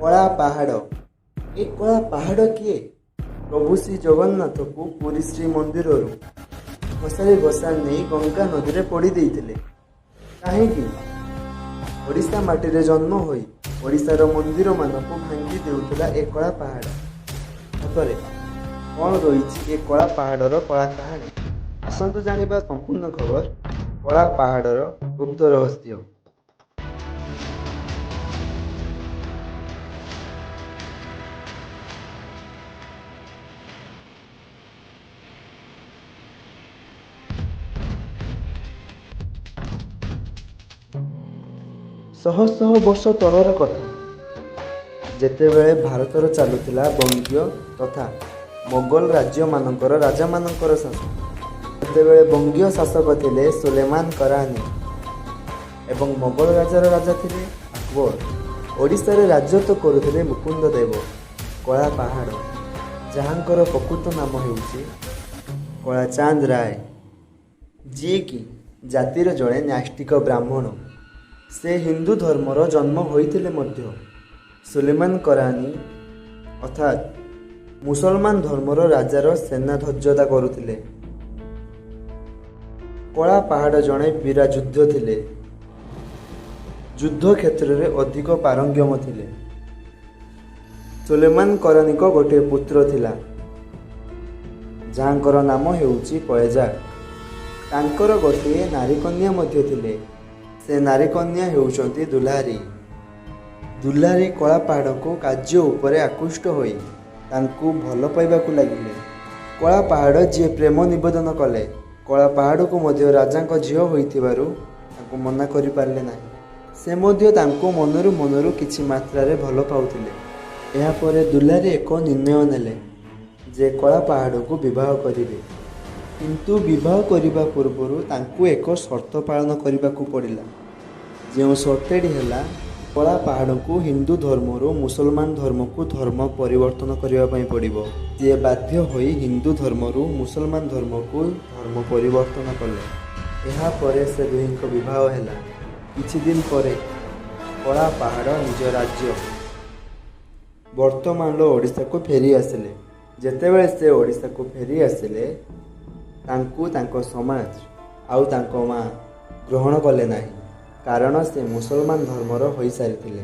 କଳା ପାହାଡ଼। ଏ କଳା ପାହାଡ଼ କିଏ? ପ୍ରଭୁ ଶ୍ରୀ ଜଗନ୍ନାଥକୁ ପୁରୀ ଶ୍ରୀ ମନ୍ଦିରରୁ ଖସାରି ବସା ନେଇ ଗଙ୍ଗା ନଦୀରେ ପୋଡ଼ି ଦେଇଥିଲେ। କାହିଁକି? ଓଡ଼ିଶା ମାଟିରେ ଜନ୍ମ ହୋଇ ଓଡ଼ିଶାର ମନ୍ଦିରମାନଙ୍କୁ ଭାଙ୍ଗି ଦେଉଥିଲା ଏ କଳା ପାହାଡ଼। ସତରେ କ'ଣ ରହିଛି ଏ କଳା ପାହାଡ଼ର କଳା କାହାଣୀ? ଆସନ୍ତୁ ଜାଣିବା ସମ୍ପୂର୍ଣ୍ଣ ଖବର କଳା ପାହାଡ଼ର ଗୁପ୍ତ ରହସ୍ୟ। ଶହ ଶହ ବର୍ଷ ତଳର କଥା, ଯେତେବେଳେ ଭାରତରେ ଚାଲୁଥିଲା ବଙ୍ଗୀୟ ତଥା ମୋଗଲ ରାଜାମାନଙ୍କର ଶାସନ। ସେତେବେଳେ ବଙ୍ଗୀୟ ଶାସକ ଥିଲେ ସୁଲେମାନ କରାନି ଏବଂ ମୋଗଲ ରାଜାର ରାଜା ଥିଲେ ଆକବର। ଓଡ଼ିଶାରେ ରାଜତ୍ୱ କରୁଥିଲେ ମୁକୁନ୍ଦ ଦେବ। କଳା ପାହାଡ଼, ଯାହାଙ୍କର ପ୍ରକୃତ ନାମ ହେଉଛି କଳାଚାନ୍ଦ ରାୟ, ଯିଏକି ଜାତିର ଜଣେ ନ୍ୟଷ୍ଟିକ ବ୍ରାହ୍ମଣ। ସେ ହିନ୍ଦୁ ଧର୍ମର ଜନ୍ମ ହୋଇଥିଲେ ମଧ୍ୟ ସୁଲେମାନ କରାନି ଅର୍ଥାତ୍ ମୁସଲମାନ ଧର୍ମର ରାଜାର ସେନାଧ୍ୱଜତା କରୁଥିଲେ। କଳା ପାହାଡ଼ ଜଣେ ବୀରା ଯୁଦ୍ଧ ଥିଲେ। ଯୁଦ୍ଧ କ୍ଷେତ୍ରରେ ଅଧିକ ପାରଙ୍ଗମ ଥିଲେ। ସୁଲେମାନ କରାନିଙ୍କ ଗୋଟିଏ ପୁତ୍ର ଥିଲା, ଯାହାଙ୍କର ନାମ ହେଉଛି ପୟେଜା। ତାଙ୍କର ଗୋଟିଏ ନାରୀକନ୍ୟା ମଧ୍ୟ ଥିଲେ। ସେ ନାରୀକନ୍ୟା ହେଉଛନ୍ତି ଦୁଲାରୀ। ଦୁଲାରୀ କଳା ପାହାଡ଼କୁ କାର୍ଯ୍ୟ ଉପରେ ଆକୃଷ୍ଟ ହୋଇ ତାଙ୍କୁ ଭଲ ପାଇବାକୁ ଲାଗିଲେ। କଳା ପାହାଡ଼ ଯିଏ ପ୍ରେମ ନିବେଦନ କଲେ। କଳା ପାହାଡ଼କୁ ମଧ୍ୟ ରାଜାଙ୍କ ଝିଅ ହୋଇଥିବାରୁ ତାଙ୍କୁ ମନା କରିପାରିଲେ ନାହିଁ। ସେ ମଧ୍ୟ ତାଙ୍କୁ ମନରୁ କିଛି ମାତ୍ରାରେ ଭଲ ପାଉଥିଲେ। ଏହାପରେ ଦୁଲାରୀ ଏକ ନିର୍ଣ୍ଣୟ ନେଲେ ଯେ କଳା ପାହାଡ଼କୁ ବିବାହ କରିବେ। କିନ୍ତୁ ବିବାହ କରିବା ପୂର୍ବରୁ ତାଙ୍କୁ ଏକ ସର୍ତ୍ତ ପାଳନ କରିବାକୁ ପଡ଼ିଲା। ଯେଉଁ ସର୍ତ୍ତଟି ହେଲା, କଳା ପାହାଡ଼କୁ ହିନ୍ଦୁ ଧର୍ମରୁ ମୁସଲମାନ ଧର୍ମକୁ ଧର୍ମ ପରିବର୍ତ୍ତନ କରିବା ପାଇଁ ପଡ଼ିବ। ସିଏ ବାଧ୍ୟ ହୋଇ ହିନ୍ଦୁ ଧର୍ମରୁ ମୁସଲମାନ ଧର୍ମକୁ ଧର୍ମ ପରିବର୍ତ୍ତନ କଲେ। ଏହାପରେ ସେ ଦୁହିଁଙ୍କ ବିବାହ ହେଲା। କିଛି ଦିନ ପରେ କଳା ପାହାଡ଼ ନିଜ ରାଜ୍ୟ ବର୍ତ୍ତମାନର ଓଡ଼ିଶାକୁ ଫେରି ଆସିଲେ। ଯେତେବେଳେ ସେ ଓଡ଼ିଶାକୁ ଫେରି ଆସିଲେ, ତାଙ୍କୁ ତାଙ୍କ ସମାଜ ଆଉ ତାଙ୍କ ମା ଗ୍ରହଣ କଲେ ନାହିଁ, କାରଣ ସେ ମୁସଲମାନ ଧର୍ମର ହୋଇସାରିଥିଲେ।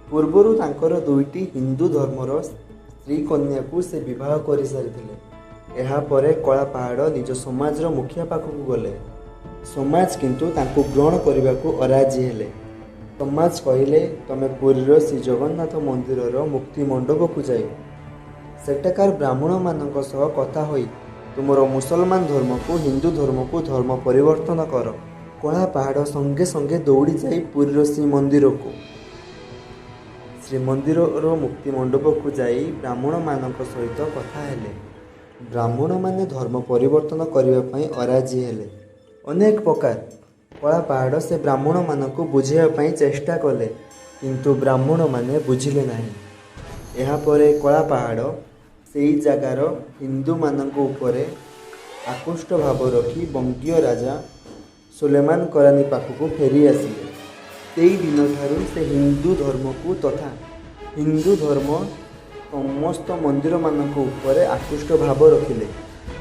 ପୂର୍ବରୁ ତାଙ୍କର ଦୁଇଟି ହିନ୍ଦୁ ଧର୍ମର ସ୍ତ୍ରୀ କନ୍ୟାକୁ ସେ ବିବାହ କରିସାରିଥିଲେ। ଏହାପରେ କଳା ପାହାଡ଼ ନିଜ ସମାଜର ମୁଖିଆ ପାଖକୁ ଗଲେ। ସମାଜ କିନ୍ତୁ ତାଙ୍କୁ ଗ୍ରହଣ କରିବାକୁ ଅରାଜି ହେଲେ। ସମାଜ କହିଲେ, ତମେ ପୁରୀର ଶ୍ରୀ ଜଗନ୍ନାଥ ମନ୍ଦିରର ମୁକ୍ତି ମଣ୍ଡପକୁ ଯାଇ ସେଠାକାର ବ୍ରାହ୍ମଣମାନଙ୍କ ସହ କଥା ହୋଇ ତୁମର ମୁସଲମାନ ଧର୍ମକୁ ହିନ୍ଦୁ ଧର୍ମକୁ ଧର୍ମ ପରିବର୍ତ୍ତନ କର। କଳା ପାହାଡ଼ ସଙ୍ଗେ ସଙ୍ଗେ ଦୌଡ଼ି ଯାଇ ପୁରୀର ଶ୍ରୀମନ୍ଦିରର ମୁକ୍ତି ମଣ୍ଡପକୁ ଯାଇ ବ୍ରାହ୍ମଣମାନଙ୍କ ସହିତ କଥା ହେଲେ। ବ୍ରାହ୍ମଣମାନେ ଧର୍ମ ପରିବର୍ତ୍ତନ କରିବା ପାଇଁ ଅରାଜି ହେଲେ। ଅନେକ ପ୍ରକାର କଳା ପାହାଡ଼ ସେ ବ୍ରାହ୍ମଣମାନଙ୍କୁ ବୁଝାଇବା ପାଇଁ ଚେଷ୍ଟା କଲେ, କିନ୍ତୁ ବ୍ରାହ୍ମଣମାନେ ବୁଝିଲେ ନାହିଁ। ଏହାପରେ କଳା ପାହାଡ଼ ସେହି ଜାଗାର ହିନ୍ଦୁମାନଙ୍କ ଉପରେ ଆକୃଷ୍ଟ ଭାବ ରଖି ବଙ୍ଗୀୟ ରାଜା ସୁଲେମାନ କରାନି ପାଖକୁ ଫେରି ଆସିଲେ। ସେହି ଦିନଠାରୁ ସେ ହିନ୍ଦୁ ଧର୍ମକୁ ତଥା ହିନ୍ଦୁ ଧର୍ମ ସମସ୍ତ ମନ୍ଦିରମାନଙ୍କ ଉପରେ ଆକୃଷ୍ଟ ଭାବ ରଖିଲେ।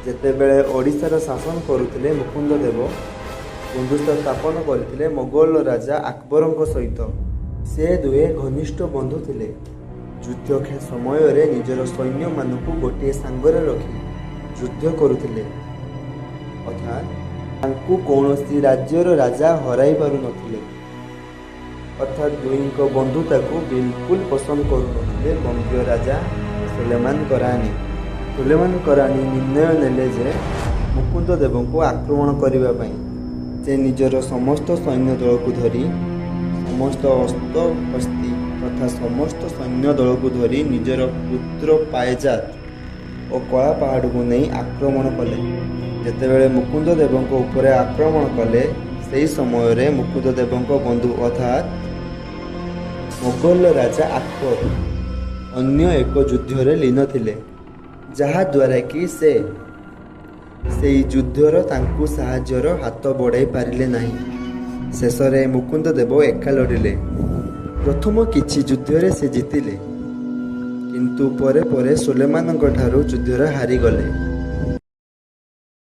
ଯେତେବେଳେ ଓଡ଼ିଶାର ଶାସନ କରୁଥିଲେ ମୁକୁନ୍ଦ ଦେବ, ବନ୍ଧୁତା ସ୍ଥାପନ କରିଥିଲେ ମୋଗଲ ରାଜା ଆକବରଙ୍କ ସହିତ। ସେ ଦୁହେଁ ଘନିଷ୍ଠ ବନ୍ଧୁ ଥିଲେ। ଯୁଦ୍ଧ ସମୟରେ ନିଜର ସୈନ୍ୟମାନଙ୍କୁ ଗୋଟିଏ ସାଙ୍ଗରେ ରଖି ଯୁଦ୍ଧ କରୁଥିଲେ, ଅର୍ଥାତ୍ ତାଙ୍କୁ କୌଣସି ରାଜ୍ୟର ରାଜା ହରାଇ ପାରୁନଥିଲେ। ଅର୍ଥାତ୍ ଦୁହିଁଙ୍କ ବନ୍ଧୁତାକୁ ବିଲକୁଲ ପସନ୍ଦ କରୁନଥିଲେ ବଙ୍ଗୀୟ ରାଜା ସୁଲେମାନ କରାନି। ସୁଲେମାନ କରାନି ନିର୍ଣ୍ଣୟ ନେଲେ ଯେ ମୁକୁନ୍ଦ ଦେବଙ୍କୁ ଆକ୍ରମଣ କରିବା ପାଇଁ। ସେ ନିଜର ସମସ୍ତ ସୈନ୍ୟ ଦଳକୁ ଧରି ସମସ୍ତ ଅସ୍ତ୍ରଶସ୍ତ୍ର ତଥା ସମସ୍ତ ସୈନ୍ୟ ଦଳକୁ ଧରି ନିଜର ପୁତ୍ର ପାୟେଜା ଓ କଳା ପାହାଡ଼କୁ ନେଇ ଆକ୍ରମଣ କଲେ। ଯେତେବେଳେ ମୁକୁନ୍ଦ ଦେବଙ୍କ ଉପରେ ଆକ୍ରମଣ କଲେ, ସେହି ସମୟରେ ମୁକୁନ୍ଦ ଦେବଙ୍କ ବନ୍ଧୁ ଅର୍ଥାତ୍ ମୋଗଲ ରାଜା ଆକବର ଅନ୍ୟ ଏକ ଯୁଦ୍ଧରେ ଲୀନ ଥିଲେ, ଯାହାଦ୍ୱାରା କି ସେ ସେହି ଯୁଦ୍ଧର ତାଙ୍କୁ ସାହାଯ୍ୟର ହାତ ବଢ଼ାଇ ପାରିଲେ ନାହିଁ। ଶେଷରେ ମୁକୁନ୍ଦ ଦେବ ଏକା ଲଢ଼ିଲେ। ପ୍ରଥମ କିଛି ଯୁଦ୍ଧରେ ସେ ଜିତିଲେ, କିନ୍ତୁ ପରେ ପରେ ସୁଲେମାନଙ୍କଠାରୁ ଯୁଦ୍ଧରେ ହାରିଗଲେ।